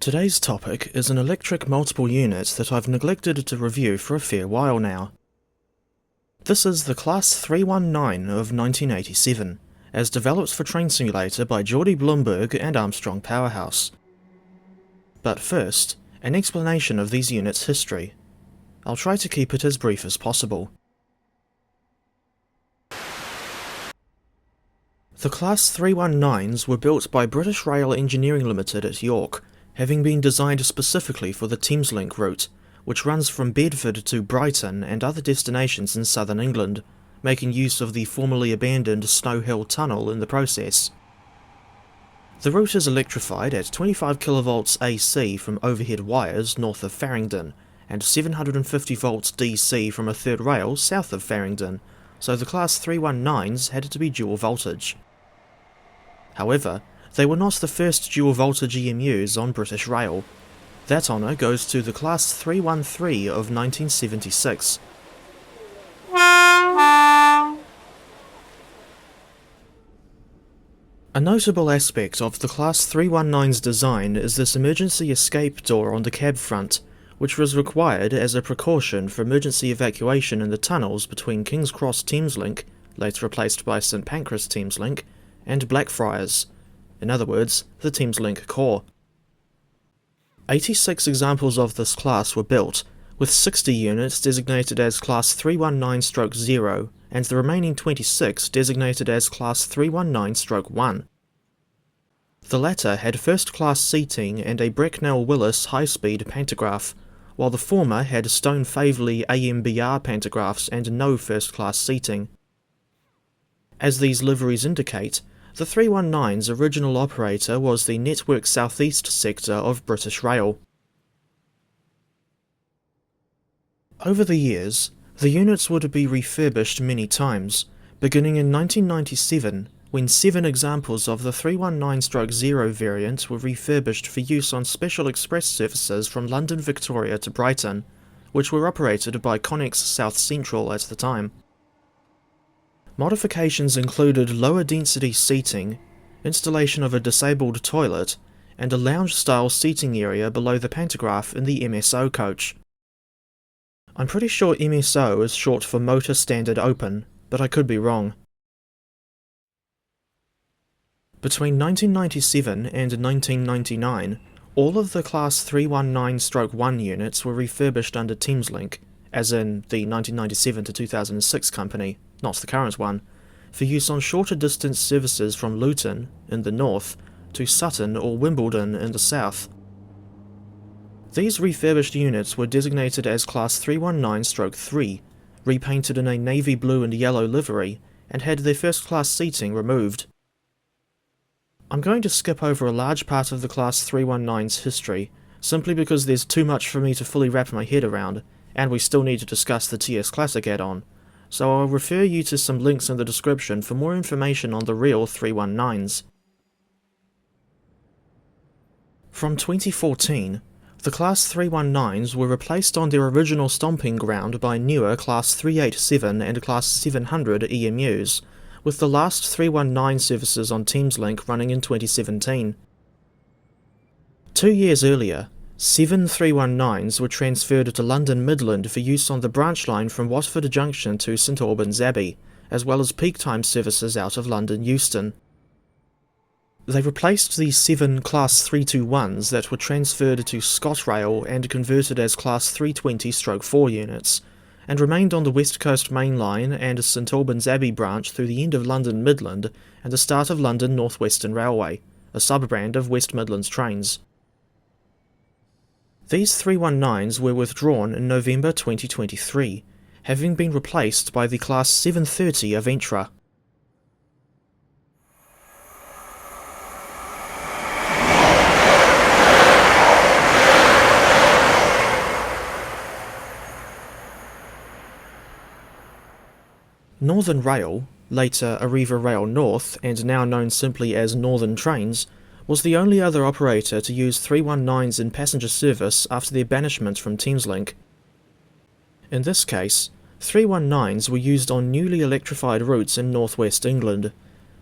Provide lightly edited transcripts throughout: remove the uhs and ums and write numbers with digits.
Today's topic is an electric multiple unit that I've neglected to review for a fair while now. This is the Class 319 of 1987, as developed for Train Simulator by Geordie Bloomberg and Armstrong Powerhouse. But first, an explanation of these units' history. I'll try to keep it as brief as possible. The Class 319s were built by British Rail Engineering Limited at York, having been designed specifically for the Thameslink route, which runs from Bedford to Brighton and other destinations in southern England, making use of the formerly abandoned Snow Hill Tunnel in the process. The route is electrified at 25 kV AC from overhead wires north of Farringdon, and 750 volts DC from a third rail south of Farringdon, so the Class 319s had to be dual voltage. However, they were not the first dual voltage EMUs on British Rail. That honour goes to the Class 313 of 1976. A notable aspect of the Class 319's design is this emergency escape door on the cab front, which was required as a precaution for emergency evacuation in the tunnels between King's Cross Thameslink, later replaced by St Pancras Thameslink, and Blackfriars. In other words, the Thameslink core. 86 examples of this class were built, with 60 units designated as Class 319-0 and the remaining 26 designated as Class 319-1. The latter had first-class seating and a Bracknell-Willis high-speed pantograph, while the former had Stone-Faveley AMBR pantographs and no first-class seating. As these liveries indicate, the 319's original operator was the Network South East sector of British Rail. Over the years, the units would be refurbished many times, beginning in 1997, when 7 examples of the 319-0 variant were refurbished for use on special express services from London Victoria to Brighton, which were operated by Connex South Central at the time. Modifications included lower density seating, installation of a disabled toilet, and a lounge-style seating area below the pantograph in the MSO coach. I'm pretty sure MSO is short for Motor Standard Open, but I could be wrong. Between 1997 and 1999, all of the Class 319-1 units were refurbished under Thameslink, as in the 1997 to 2006 company, not the current one, for use on shorter distance services from Luton, in the north, to Sutton or Wimbledon in the south. These refurbished units were designated as Class 319-3, repainted in a navy blue and yellow livery, and had their first-class seating removed. I'm going to skip over a large part of the Class 319's history, simply because there's too much for me to fully wrap my head around, and we still need to discuss the TS Classic add-on, so I'll refer you to some links in the description for more information on the real 319s. From 2014, the Class 319s were replaced on their original stomping ground by newer Class 387 and Class 700 EMUs, with the last 319 services on Thameslink running in 2017. 2 years earlier, 7 319s were transferred to London Midland for use on the branch line from Watford Junction to St Albans Abbey, as well as peak time services out of London Euston. They replaced the 7 Class 321s that were transferred to ScotRail and converted as Class 320-4 units, and remained on the West Coast Main Line and St Albans Abbey branch through the end of London Midland and the start of London North Western Railway, a sub-brand of West Midlands Trains. These 319s were withdrawn in November 2023, having been replaced by the Class 730 Aventra. Northern Rail, later Arriva Rail North and now known simply as Northern Trains, was the only other operator to use 319s in passenger service after their banishment from Thameslink. In this case, 319s were used on newly electrified routes in northwest England,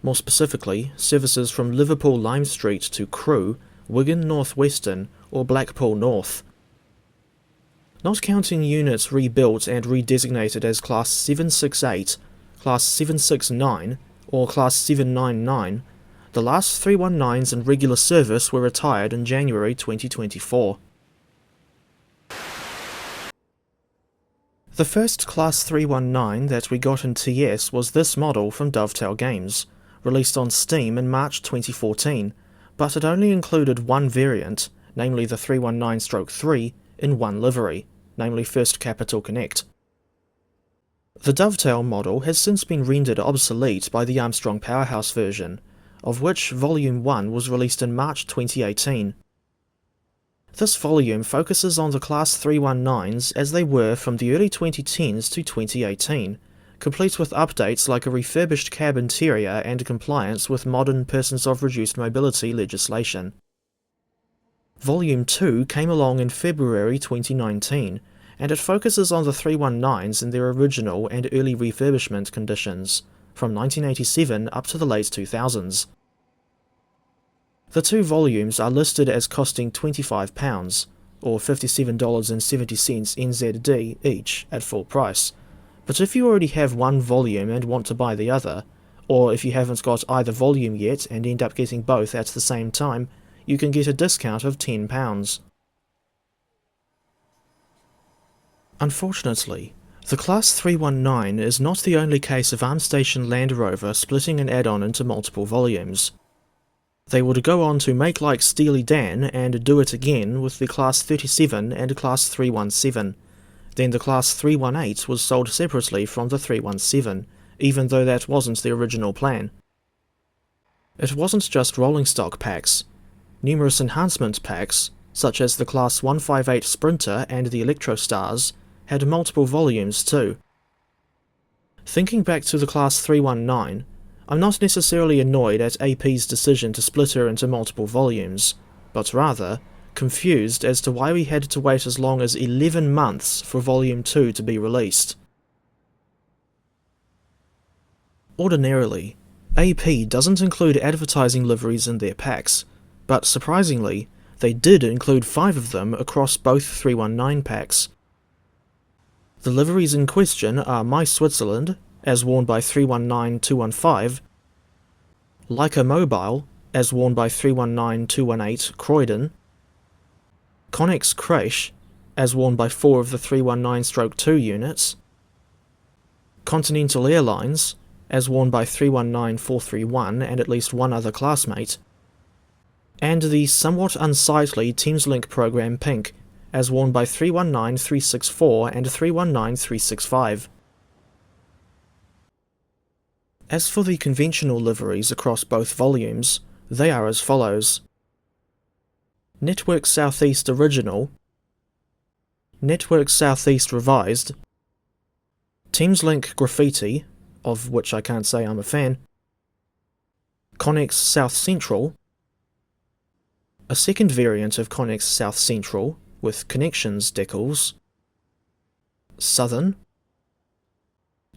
more specifically services from Liverpool Lime Street to Crewe, Wigan North Western, or Blackpool North. Not counting units rebuilt and redesignated as Class 768, Class 769, or Class 799, the last 319s in regular service were retired in January 2024. The first Class 319 that we got in TS was this model from Dovetail Games, released on Steam in March 2014, but it only included one variant, namely the 319-3, in one livery, namely First Capital Connect. The Dovetail model has since been rendered obsolete by the Armstrong Powerhouse version, of which Volume 1 was released in March 2018. This volume focuses on the Class 319s as they were from the early 2010s to 2018, complete with updates like a refurbished cab interior and compliance with modern persons of reduced mobility legislation. Volume 2 came along in February 2019, and it focuses on the 319s in their original and early refurbishment conditions, from 1987 up to the late 2000s. The two volumes are listed as costing £25, or $57.70 NZD each at full price, but if you already have one volume and want to buy the other, or if you haven't got either volume yet and end up getting both at the same time, you can get a discount of £10. Unfortunately, the Class 319 is not the only case of ArmStation Land Rover splitting an add-on into multiple volumes. They would go on to make like Steely Dan and do it again with the Class 37 and Class 317. Then the Class 318 was sold separately from the 317, even though that wasn't the original plan. It wasn't just rolling stock packs. Numerous enhancement packs, such as the Class 158 Sprinter and the Electrostars, had multiple volumes too. Thinking back to the Class 319, I'm not necessarily annoyed at AP's decision to split her into multiple volumes, but rather confused as to why we had to wait as long as 11 months for Volume 2 to be released. Ordinarily, AP doesn't include advertising liveries in their packs, but surprisingly, they did include 5 of them across both 319 packs. The liveries in question are My Switzerland, as worn by 319-215, Leica Mobile, as worn by 319-218 Croydon, Connex Crash, as worn by 4 of the 319-2 units, Continental Airlines, as worn by 319-431 and at least one other classmate, and the somewhat unsightly Thameslink program Pink, as worn by 319-364 and 319-365. As for the conventional liveries across both volumes, they are as follows: Network Southeast Original, Network Southeast Revised, Thameslink Graffiti, of which I can't say I'm a fan, Connex South Central, a second variant of Connex South Central with Connections decals, Southern,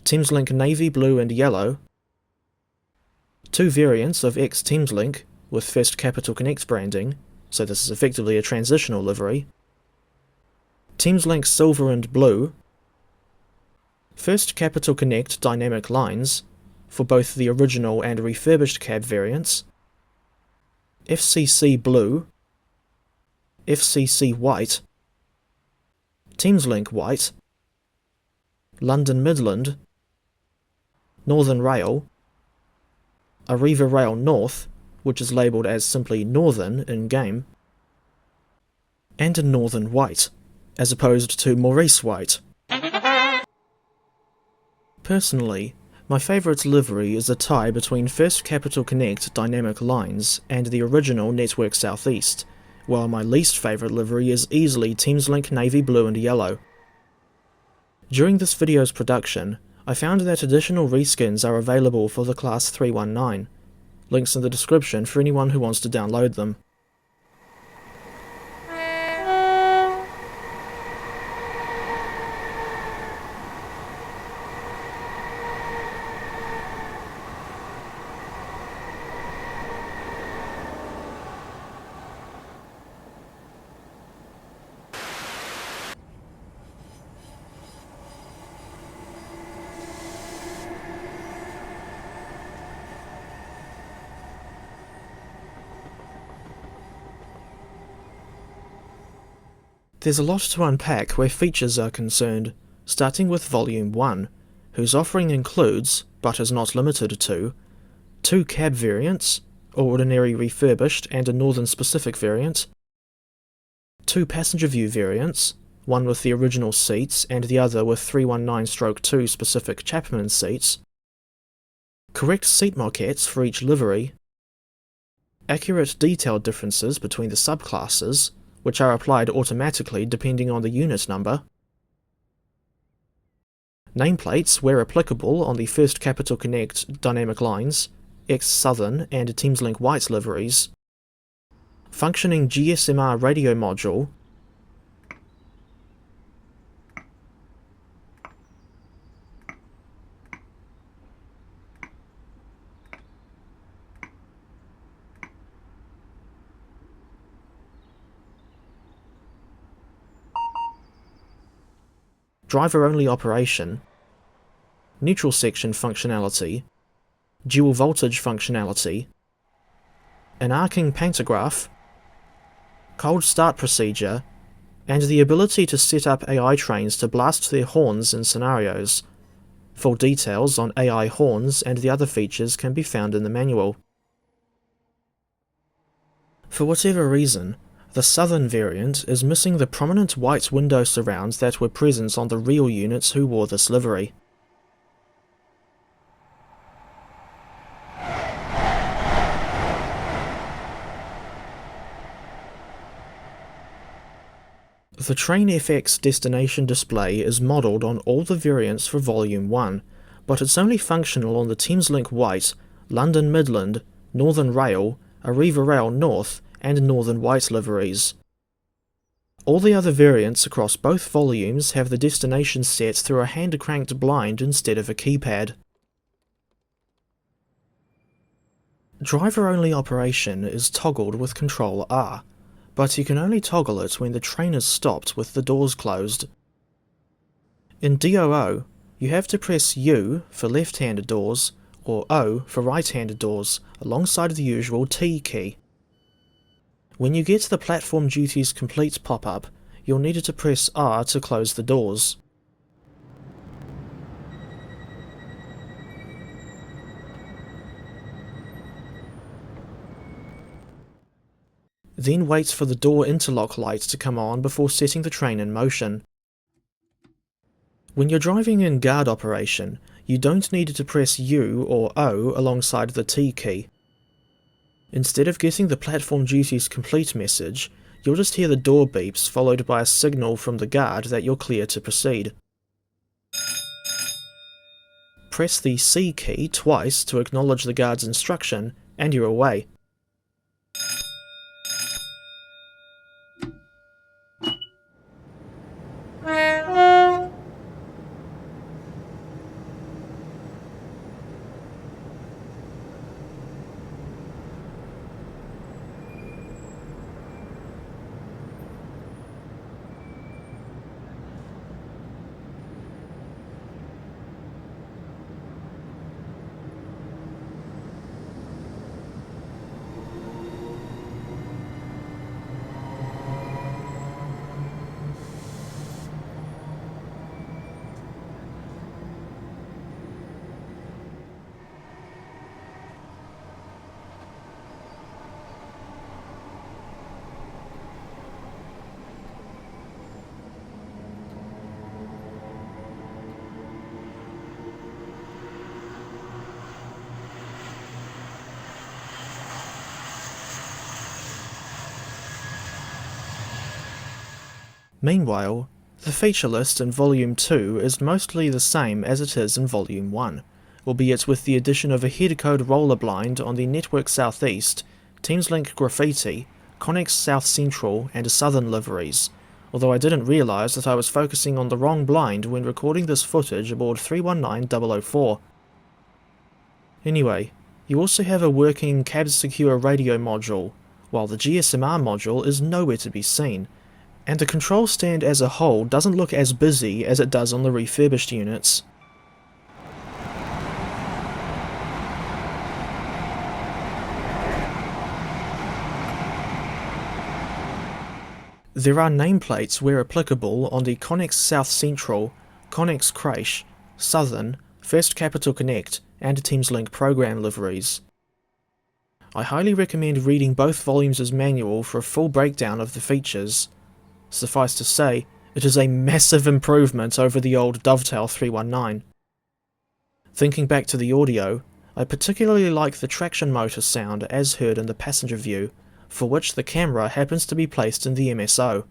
Thameslink Navy Blue and Yellow, 2 variants of X-Thameslink with First Capital Connect branding, so this is effectively a transitional livery, Thameslink Silver and Blue, First Capital Connect dynamic lines for both the original and refurbished cab variants, FCC Blue, FCC White, Thameslink White, London Midland, Northern Rail, Arriva Rail North, which is labelled as simply Northern in-game, and a Northern White, as opposed to Maurice White. Personally, my favourite livery is a tie between First Capital Connect dynamic lines and the original Network Southeast, while my least favourite livery is easily Thameslink Navy Blue and Yellow. During this video's production, I found that additional reskins are available for the Class 319. Links in the description for anyone who wants to download them. There's a lot to unpack where features are concerned, starting with Volume 1, whose offering includes, but is not limited to, 2 cab variants, ordinary refurbished and a Northern specific variant, 2 passenger view variants, one with the original seats and the other with 319/2 specific Chapman seats, correct seat moquettes for each livery, accurate detail differences between the subclasses, which are applied automatically depending on the unit number, nameplates where applicable on the First Capital Connect Dynamic Lines, ex-Southern and Thameslink White liveries, functioning GSMR radio module, driver-only operation, neutral section functionality, dual voltage functionality, an arcing pantograph, cold start procedure, and the ability to set up AI trains to blast their horns in scenarios. Full details on AI horns and the other features can be found in the manual. For whatever reason, the Southern variant is missing the prominent white window surrounds that were present on the real units who wore this livery. The Train FX destination display is modelled on all the variants for Volume 1, but it's only functional on the Thameslink White, London Midland, Northern Rail, Arriva Rail North and Northern White liveries. All the other variants across both volumes have the destination set through a hand-cranked blind instead of a keypad. Driver-only operation is toggled with Control R, but you can only toggle it when the train is stopped with the doors closed. In DOO, you have to press U for left-handed doors, or O for right-handed doors, alongside the usual T key. When you get the Platform Duties Complete pop-up, you'll need to press R to close the doors. Then wait for the door interlock light to come on before setting the train in motion. When you're driving in guard operation, you don't need to press U or O alongside the T key. Instead of getting the Platform Duties Complete message, you'll just hear the door beeps followed by a signal from the guard that you're clear to proceed. Press the C key twice to acknowledge the guard's instruction, and you're away. Meanwhile, the feature list in Volume 2 is mostly the same as it is in Volume 1, albeit with the addition of a header code roller blind on the Network Southeast, Thameslink Graffiti, Connex South Central and Southern liveries, although I didn't realise that I was focusing on the wrong blind when recording this footage aboard 319004. Anyway, you also have a working cab secure radio module, while the GSMR module is nowhere to be seen, and the control stand as a whole doesn't look as busy as it does on the refurbished units. There are nameplates where applicable on the Connex South Central, Connex Crash, Southern, First Capital Connect and Thameslink program liveries. I highly recommend reading both volumes as manual for a full breakdown of the features. Suffice to say, it is a massive improvement over the old Dovetail 319. Thinking back to the audio, I particularly like the traction motor sound as heard in the passenger view, for which the camera happens to be placed in the MSO.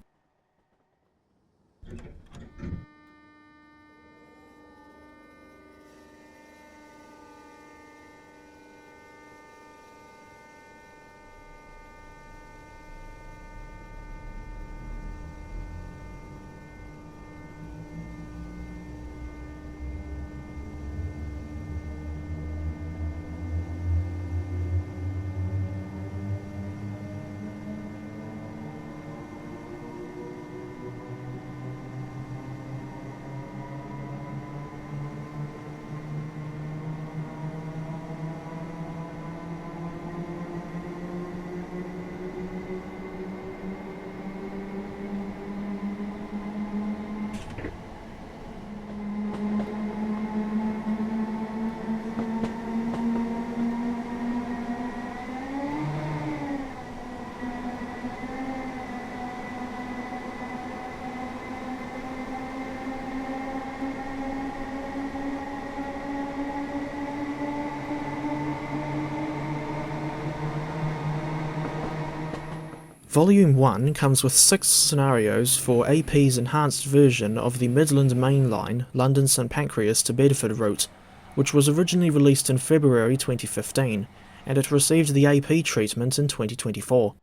Volume 1 comes with 6 scenarios for AP's enhanced version of the Midland Main Line London St Pancras to Bedford route, which was originally released in February 2015, and it received the AP treatment in 2024.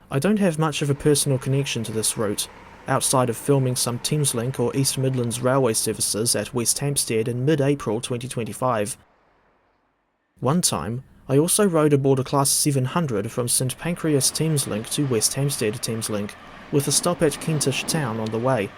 I don't have much of a personal connection to this route, outside of filming some Thameslink or East Midlands railway services at West Hampstead in mid-April 2025. One time, I also rode aboard a Class 700 from St Pancras Thameslink to West Hampstead Thameslink, with a stop at Kentish Town on the way.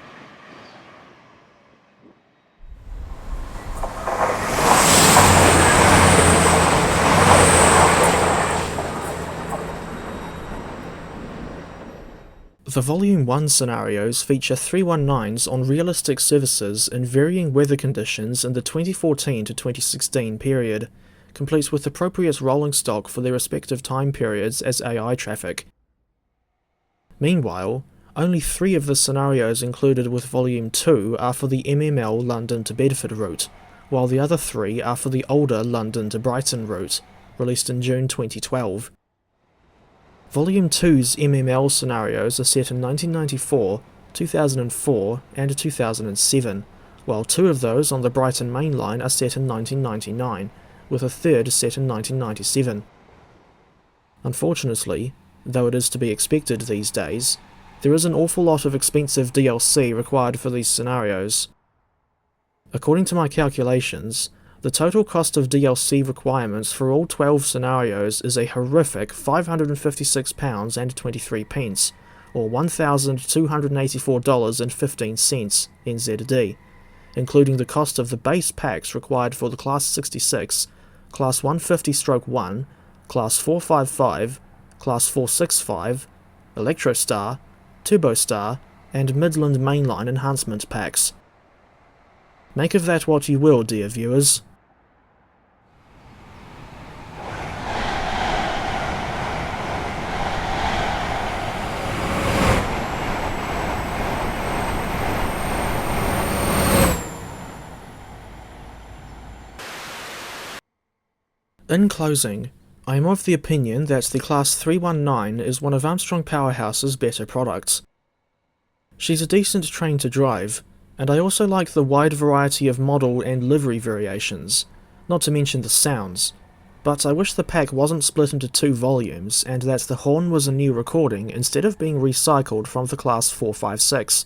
The Volume 1 scenarios feature 319s on realistic services in varying weather conditions in the 2014 to 2016 period, complete with appropriate rolling stock for their respective time periods as AI traffic. Meanwhile, only 3 of the scenarios included with Volume 2 are for the MML London to Bedford route, while the other 3 are for the older London to Brighton route, released in June 2012. Volume 2's MML scenarios are set in 1994, 2004 and 2007, while 2 of those on the Brighton Main Line are set in 1999, with a 3rd set in 1997. Unfortunately, though it is to be expected these days, there is an awful lot of expensive DLC required for these scenarios. According to my calculations, the total cost of DLC requirements for all 12 scenarios is a horrific £556.23, or $1,284.15 NZD, including the cost of the base packs required for the Class 66, Class 150/1, Class 455, Class 465, Electrostar, Turbostar, and Midland Mainline enhancement packs. Make of that what you will, dear viewers. In closing, I am of the opinion that the Class 319 is one of Armstrong Powerhouse's better products. She's a decent train to drive, and I also like the wide variety of model and livery variations, not to mention the sounds, but I wish the pack wasn't split into 2 volumes and that the horn was a new recording instead of being recycled from the Class 456.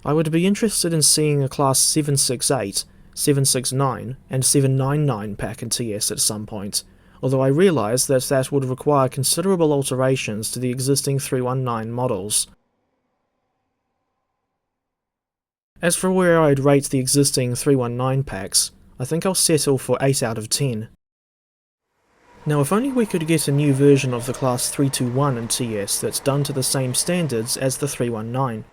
I would be interested in seeing a Class 768, 769 and 799 pack in TS at some point, although I realise that that would require considerable alterations to the existing 319 models. As for where I'd rate the existing 319 packs, I think I'll settle for 8 out of 10. Now if only we could get a new version of the Class 321 in TS that's done to the same standards as the 319.